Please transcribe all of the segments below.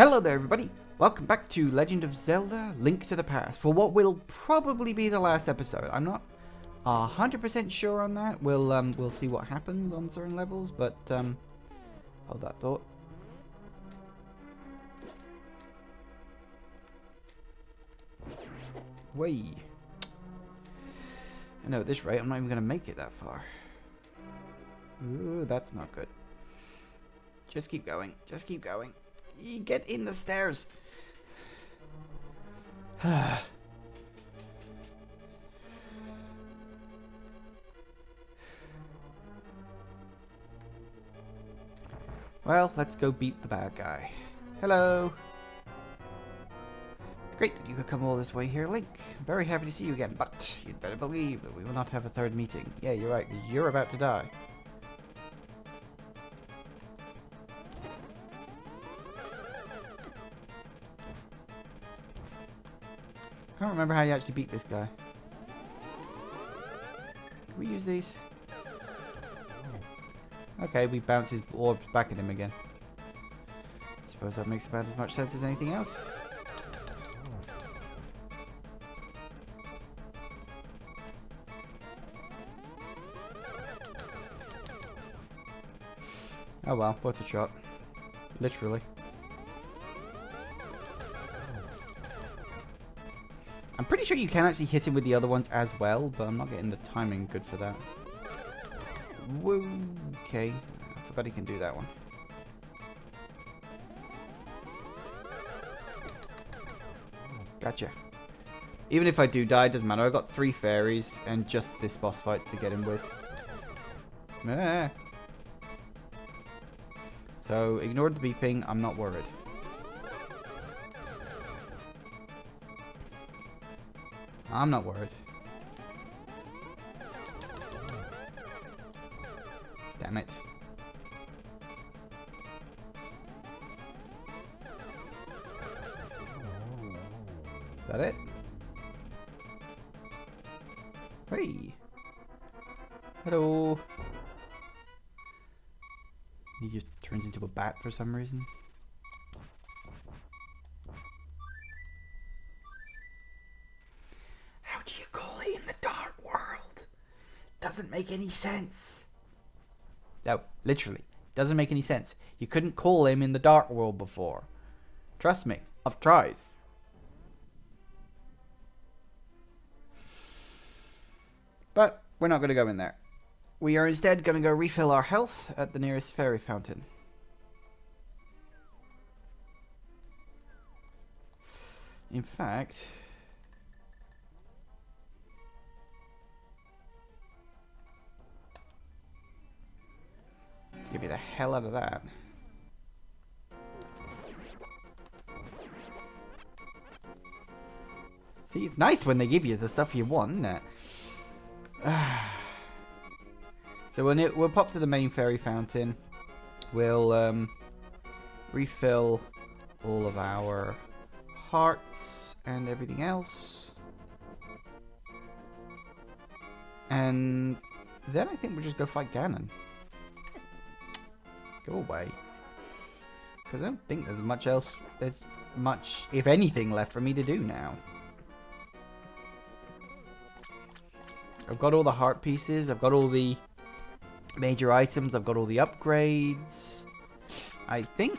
Hello there everybody, welcome back to Legend of Zelda: Link to the Past for what will probably be the last episode. I'm not 100% sure on that. We'll see what happens on certain levels, but hold that thought. Way. I know at this rate I'm not even going to make it that far. Ooh, that's not good. Just keep going. Just keep going. You get in the stairs. Well, let's go beat the bad guy. Hello. It's great that you could come all this way here, Link. I'm very happy to see you again, but you'd better believe that we will not have a third meeting. Yeah, you're right. You're about to die. I can't remember how you actually beat this guy. Can we use these? Okay, we bounce his orbs back at him again. Suppose that makes about as much sense as anything else. Oh well, worth a shot. Literally. I'm pretty sure you can actually hit him with the other ones as well, but I'm not getting the timing good for that. Whoa, okay. I forgot he can do that one. Gotcha. Even if I do die, it doesn't matter. I've got 3 fairies and just this boss fight to get him with. Ah. So, ignore the beeping. I'm not worried. I'm not worried. Damn it. Is that it? Hey. Hello. He just turns into a bat for some reason. How do you call it in the dark world? Doesn't make any sense. No, literally. Doesn't make any sense. You couldn't call him in the dark world before. Trust me, I've tried. But we're not going to go in there. We are instead going to go refill our health at the nearest fairy fountain. In fact... get me the hell out of that. See, it's nice when they give you the stuff you want, isn't it? So we'll pop to the main fairy fountain. We'll refill all of our hearts and everything else. And then I think we'll just go fight Ganon. Go away. Because I don't think there's much else, if anything, left for me to do now. I've got all the heart pieces, I've got all the major items, I've got all the upgrades. I think,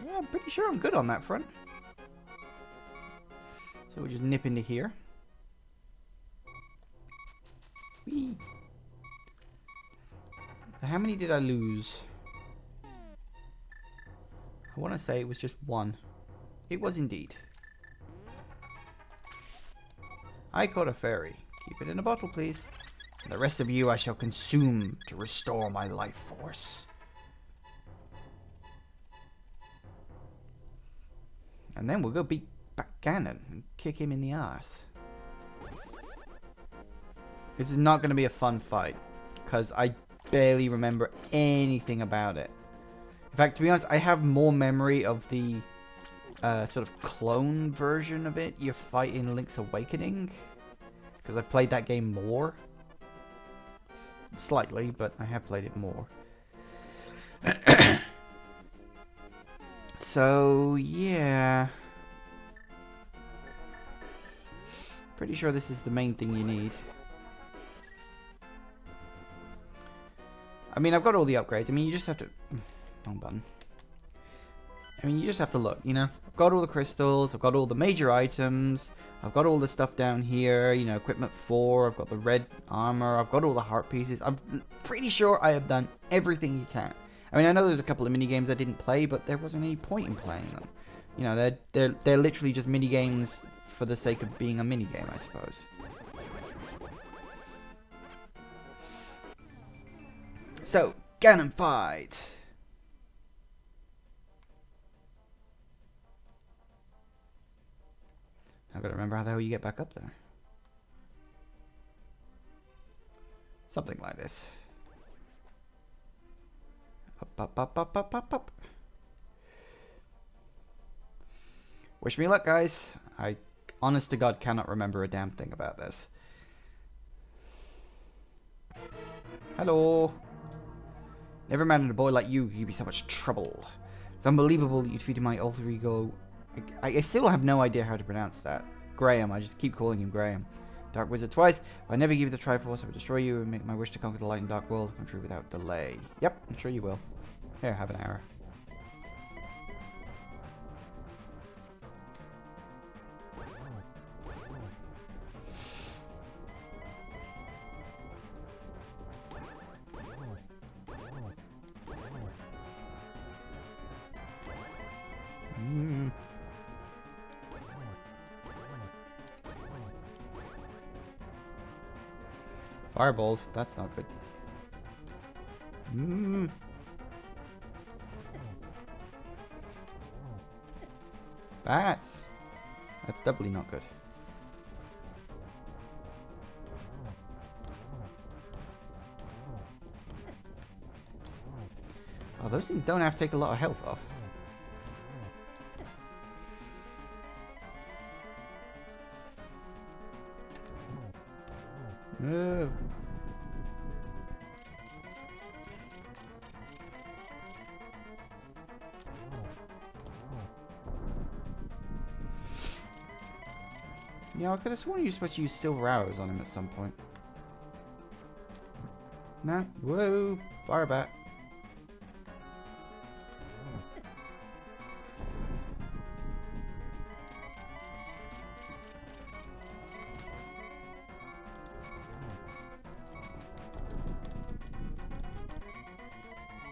yeah, I'm pretty sure I'm good on that front. So we'll just nip into here. Whee. So how many did I lose? I want to say it was just 1. It was indeed. I caught a fairy. Keep it in a bottle, please. And the rest of you I shall consume to restore my life force. And then we'll go beat back Ganon and kick him in the arse. This is not going to be a fun fight, because I barely remember anything about it. In fact, to be honest, I have more memory of the sort of clone version of it you fight in Link's Awakening. Because I've played that game more. Slightly, but I have played it more. So, yeah. Pretty sure this is the main thing you need. I mean, I've got all the upgrades. I mean, you just have to... Wrong button. I mean, you just have to look, you know? I've got all the crystals. I've got all the major items. I've got all the stuff down here. You know, equipment 4. I've got the red armor. I've got all the heart pieces. I'm pretty sure I have done everything you can. I mean, I know there's a couple of mini-games I didn't play, but there wasn't any point in playing them. You know, they're literally just mini-games for the sake of being a mini-game, I suppose. So, Ganon fight. I've got to remember how the hell you get back up there. Something like this. Up, up, up, up, up, up, up. Wish me luck, guys. I, honest to God, cannot remember a damn thing about this. Hello. Never imagined a boy like you could be so much trouble. It's unbelievable that you defeated my alter ego. I still have no idea how to pronounce that. Graham. I just keep calling him Graham. Dark Wizard twice. If I never give you the Triforce, I will destroy you and make my wish to conquer the light and dark world come true without delay. Yep, I'm sure you will. Here, have an arrow. Fireballs, that's not good. Bats. That's doubly not good. Oh, those things don't have to take a lot of health off. No. You know, I could have sworn you were supposed to use silver arrows on him at some point. Nah. Whoa. Fire bat.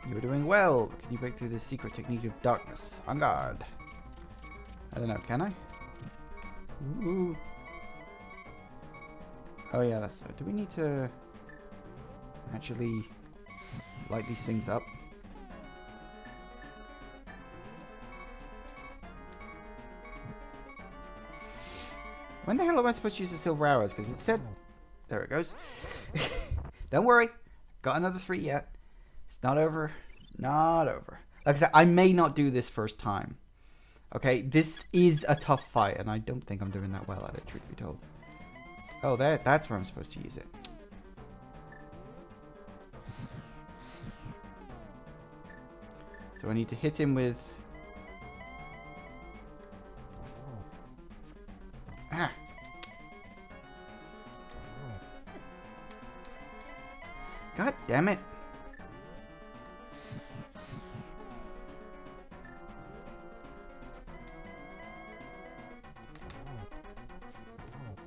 You were doing well. Can you break through the secret technique of darkness? On guard. I don't know, can I? Ooh. Oh yeah, that's... do we need to actually light these things up? When the hell am I supposed to use the silver arrows? Because it said... There it goes. Don't worry. Got another 3 yet. It's not over. It's not over. Like I said, I may not do this first time. Okay, this is a tough fight, and I don't think I'm doing that well at it, truth be told. Oh, that's where I'm supposed to use it. So I need to hit him with... Ah! God damn it!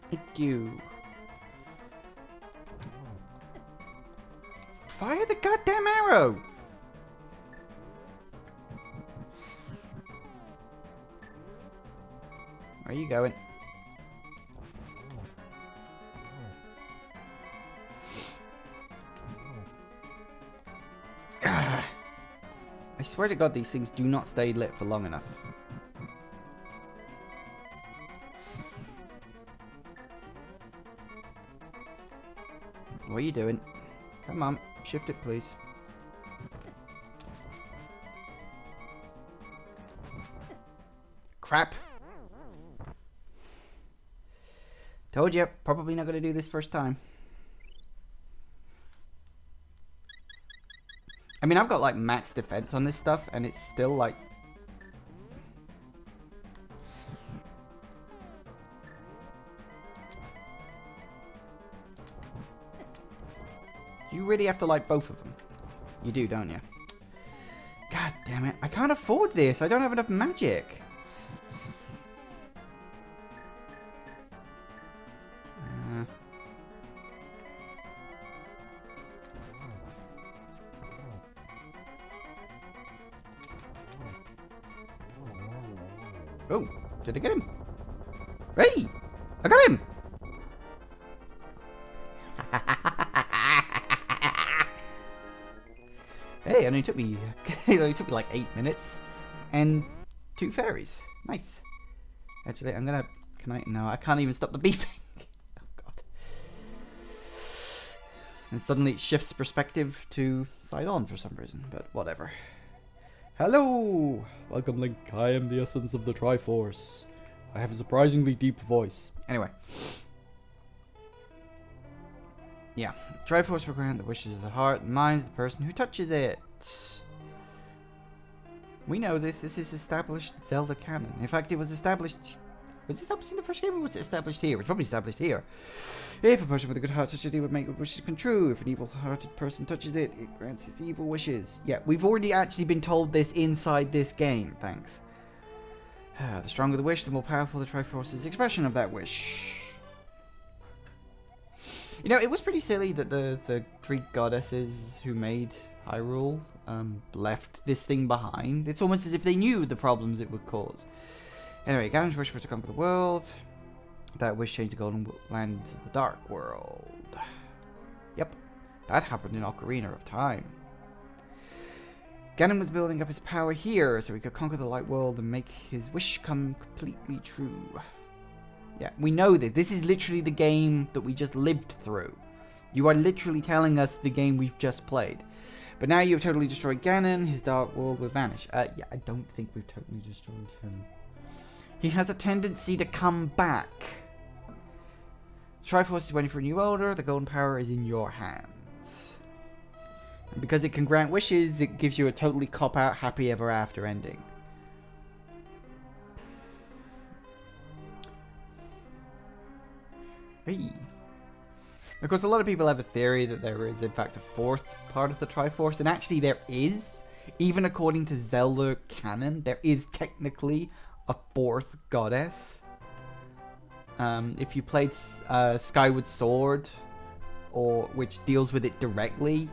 Thank you. Fire the goddamn arrow! Where are you going? I swear to God, these things do not stay lit for long enough. What are you doing? Come on, shift it, please. Crap. Told you, probably not going to do this first time. I mean, I've got like max defense on this stuff, and it's still like You really have to like both of them. You do, don't you? God damn it. I can't afford this. I don't have enough magic. Oh, did I get him? Hey! I got him! Hey, it only took me like 8 minutes and 2 fairies. Nice. Actually, I'm gonna. Can I? No, I can't even stop the beeping. Oh god. And suddenly it shifts perspective to side on for some reason, but whatever. Hello! Welcome, Link. I am the essence of the Triforce. I have a surprisingly deep voice. Anyway. Yeah. Triforce will grant the wishes of the heart and mind of the person who touches it. We know this. This is established Zelda canon. In fact, it was established... Was it established in the first game or was it established here? It's probably established here. If a person with a good heart touches it, it would make good wishes come true. If an evil-hearted person touches it, it grants his evil wishes. Yeah, we've already actually been told this inside this game. Thanks. The stronger the wish, the more powerful the Triforce's expression of that wish. You know, it was pretty silly that the 3 goddesses who made Hyrule left this thing behind. It's almost as if they knew the problems it would cause. Anyway, Ganon's wish was to conquer the world. That wish changed the Golden Land to the Dark World. Yep, that happened in Ocarina of Time. Ganon was building up his power here so he could conquer the Light World and make his wish come completely true. Yeah, we know this. This is literally the game that we just lived through. You are literally telling us the game we've just played. But now you've totally destroyed Ganon, his Dark World will vanish. Yeah, I don't think we've totally destroyed him. He has a tendency to come back. Triforce is waiting for a new order. The golden power is in your hands. And because it can grant wishes, it gives you a totally cop-out, happy ever after ending. Hey. Of course, a lot of people have a theory that there is, in fact, a 4th part of the Triforce. And actually, there is. Even according to Zelda canon, there is technically a 4th goddess. If you played Skyward Sword, or which deals with it directly,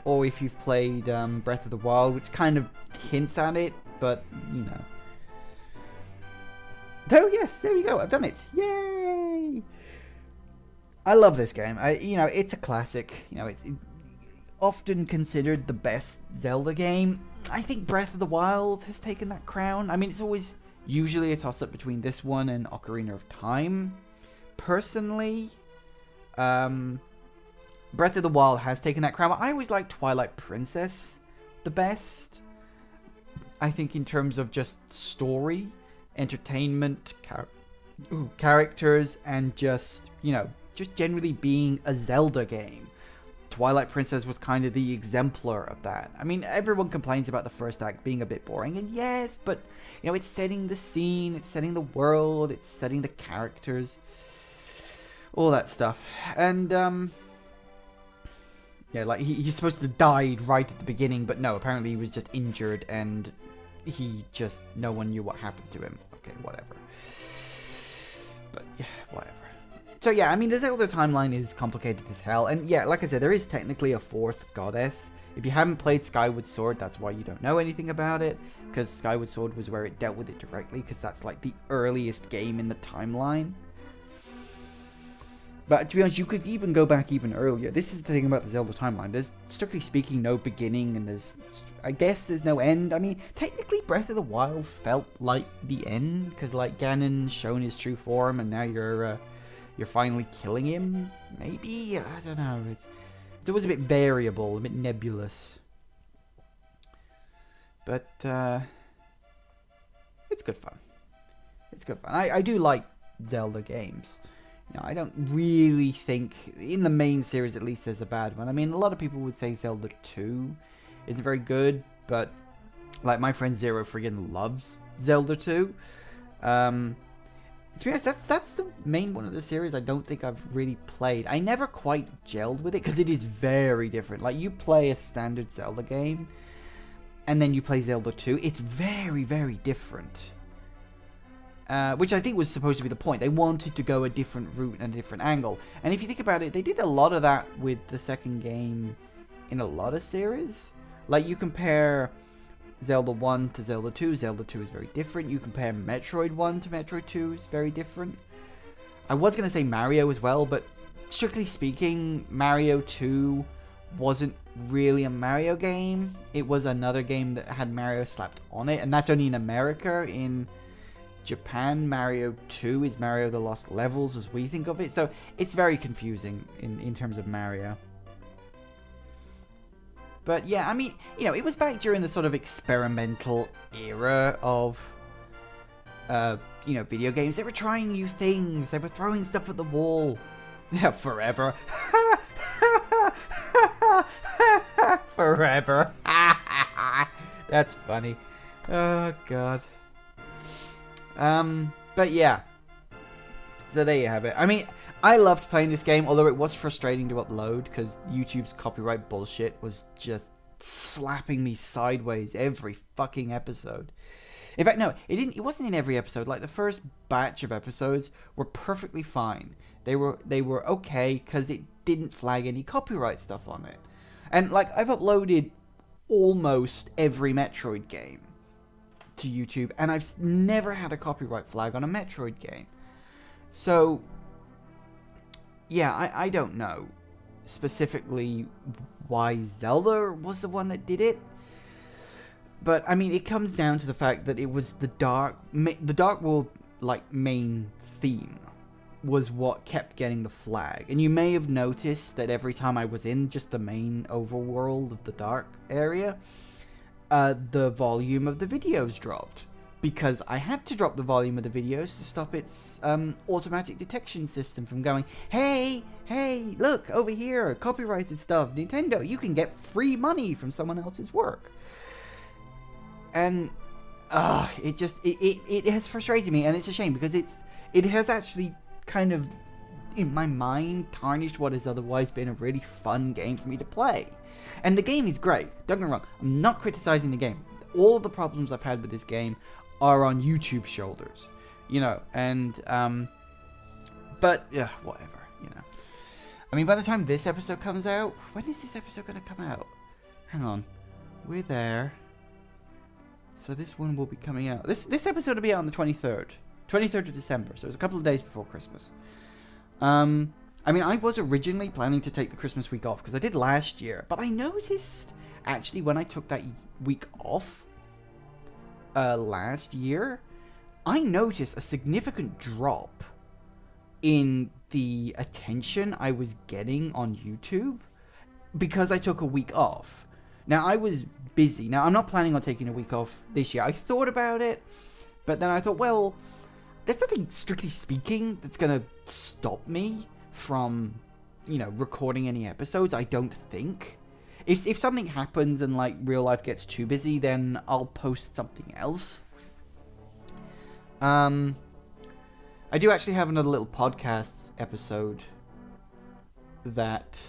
or if you've played Breath of the Wild, which kind of hints at it, but you know. Oh yes, there you go. I've done it. Yay! I love this game. You know, it's a classic. You know, it's often considered the best Zelda game. I think Breath of the Wild has taken that crown. I mean, it's always usually a toss-up between this one and Ocarina of Time. Personally, Breath of the Wild has taken that crown. I always like Twilight Princess the best. I think in terms of just story, entertainment, characters, and just, you know, just generally being a Zelda game. Twilight Princess was kind of the exemplar of that. I mean, everyone complains about the first act being a bit boring, and yes, but, you know, it's setting the scene, it's setting the world, it's setting the characters, all that stuff. And, yeah, like, he's supposed to have died right at the beginning, but no, apparently he was just injured, and no one knew what happened to him. Okay, whatever. But, yeah, whatever. So yeah, I mean, the Zelda timeline is complicated as hell, and yeah, like I said, there is technically a 4th goddess. If you haven't played Skyward Sword, that's why you don't know anything about it, because Skyward Sword was where it dealt with it directly, because that's like the earliest game in the timeline. But to be honest, you could even go back even earlier. This is the thing about the Zelda timeline. There's, strictly speaking, no beginning, and I guess there's no end. I mean, technically Breath of the Wild felt like the end, because like Ganon's shown his true form, and now you're finally killing him, maybe? I don't know. It's always a bit variable, a bit nebulous. But, it's good fun. It's good fun. I do like Zelda games. You know, I don't really think, in the main series at least, there's a bad one. I mean, a lot of people would say Zelda 2 isn't very good, but, like, my friend Zero friggin' loves Zelda 2. To be honest, that's the main one of the series I don't think I've really played. I never quite gelled with it because it is very different. Like, you play a standard Zelda game, and then you play Zelda 2. It's very, very different. Which I think was supposed to be the point. They wanted to go a different route and a different angle. And if you think about it, they did a lot of that with the second game in a lot of series. Like, you compare Zelda 1 to Zelda 2. Zelda 2 is very different. You compare Metroid 1 to Metroid 2. It's very different. I was going to say Mario as well, but strictly speaking, Mario 2 wasn't really a Mario game. It was another game that had Mario slapped on it, and that's only in America. In Japan, Mario 2 is Mario the Lost Levels as we think of it, so it's very confusing in terms of Mario. But yeah, I mean, you know, it was back during the sort of experimental era of, you know, video games. They were trying new things. They were throwing stuff at the wall. Yeah, forever. Forever. That's funny. Oh, God. But yeah. So there you have it. I mean, I loved playing this game, although it was frustrating to upload because YouTube's copyright bullshit was just slapping me sideways every fucking episode. In fact, no, it wasn't in every episode. Like, the first batch of episodes were perfectly fine. They were okay because it didn't flag any copyright stuff on it. And like, I've uploaded almost every Metroid game to YouTube, and I've never had a copyright flag on a Metroid game. So yeah, I don't know specifically why Zelda was the one that did it. But I mean, it comes down to the fact that it was the Dark World, like, main theme was what kept getting the flag. And you may have noticed that every time I was in just the main overworld of the dark area, the volume of the videos dropped. Because I had to drop the volume of the videos to stop its automatic detection system from going, hey, look, over here, copyrighted stuff, Nintendo, you can get free money from someone else's work. And it has frustrated me, and it's a shame because it has actually kind of, in my mind, tarnished what has otherwise been a really fun game for me to play. And the game is great, don't get me wrong, I'm not criticizing the game. All the problems I've had with this game are on YouTube's shoulders, you know, and but yeah, whatever, you know. I mean, by the time this episode comes out, when is this episode gonna come out? Hang on, we're there. So this one will be coming out. This episode will be out on the 23rd of December. So it's a couple of days before Christmas. I mean, I was originally planning to take the Christmas week off because I did last year, but I noticed actually when I took that week off last year, I noticed a significant drop in the attention I was getting on YouTube because I took a week off. Now, I was busy. Now, I'm not planning on taking a week off this year. I thought about it, but then I thought, well, there's nothing, strictly speaking, that's going to stop me from, you know, recording any episodes, I don't think. If something happens and, like, real life gets too busy, then I'll post something else. I do actually have another little podcast episode that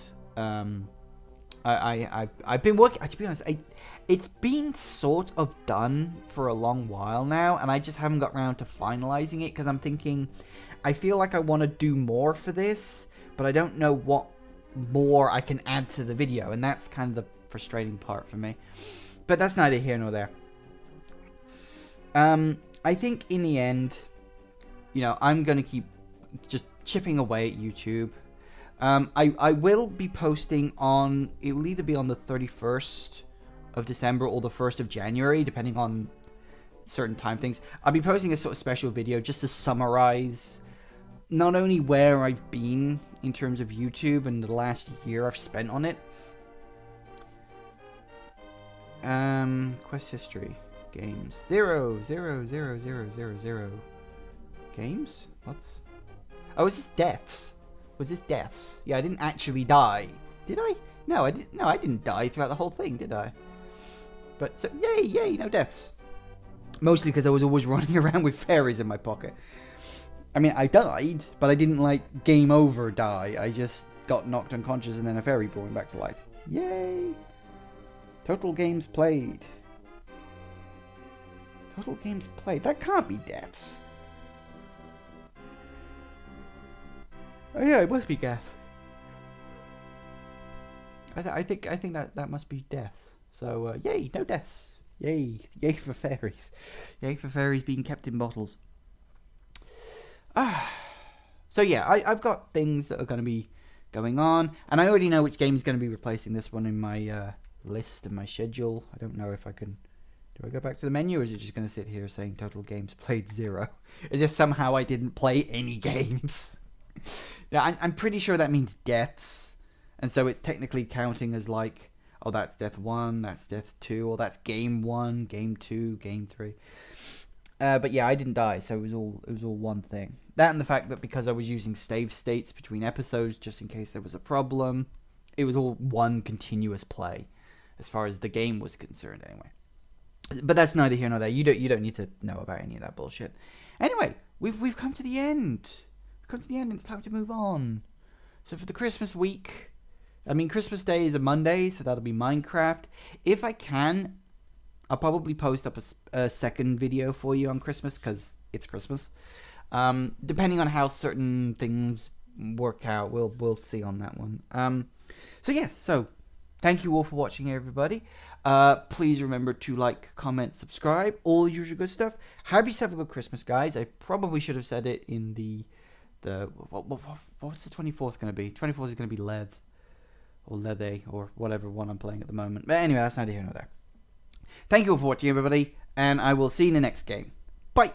I've been working. To be honest, it's been sort of done for a long while now, and I just haven't got around to finalizing it because I'm thinking I feel like I want to do more for this, but I don't know what more I can add to the video, and that's kind of the frustrating part for me. But that's neither here nor there. I think in the end, you know, I'm gonna keep just chipping away at YouTube. I will be posting on, it will either be on the 31st of December or the 1st of January, depending on certain time things. I'll be posting a sort of special video just to summarize not only where I've been in terms of YouTube and the last year I've spent on it. Quest history. Games. 0, 0, 0, 0, 0, 0. Games? What's... Oh, is this deaths? Was this deaths? Yeah, I didn't actually die. Did I? No, I didn't. No, I didn't die throughout the whole thing, did I? But, so, yay, no deaths. Mostly because I was always running around with fairies in my pocket. I mean, I died, but I didn't, like, game over die. I just got knocked unconscious and then a fairy brought me back to life. Yay! Total games played. Total games played. That can't be deaths. Oh yeah, it must be deaths. I think that must be deaths. So yay, no deaths. Yay, yay for fairies. Yay for fairies being kept in bottles. So yeah, I've got things that are going to be going on, and I already know which game is going to be replacing this one in my list and my schedule. I don't know if I can. Do I go back to the menu, or is it just going to sit here saying total games played 0? As if somehow I didn't play any games. Now, I'm pretty sure that means deaths, and so it's technically counting as like, oh, that's death 1, that's death 2, or that's game 1, game 2, game 3. But yeah, I didn't die, so it was all one thing. That and the fact that because I was using save states between episodes, just in case there was a problem, it was all one continuous play, as far as the game was concerned, anyway. But that's neither here nor there. You don't need to know about any of that bullshit. Anyway, we've come to the end. We've come to the end, and it's time to move on. So for the Christmas week, I mean, Christmas Day is a Monday, so that'll be Minecraft. If I can, I'll probably post up a second video for you on Christmas, because it's Christmas. Depending on how certain things work out, we'll see on that one. So yes, so thank you all for watching, everybody. Please remember to like, comment, subscribe, all the usual good stuff. Have yourself a good Christmas, guys. I probably should have said it in the what's the 24th going to be? 24th is going to be Lev, or Lethe, or whatever one I'm playing at the moment. But anyway, that's neither here nor there. Thank you all for watching, everybody, and I will see you in the next game. Bye!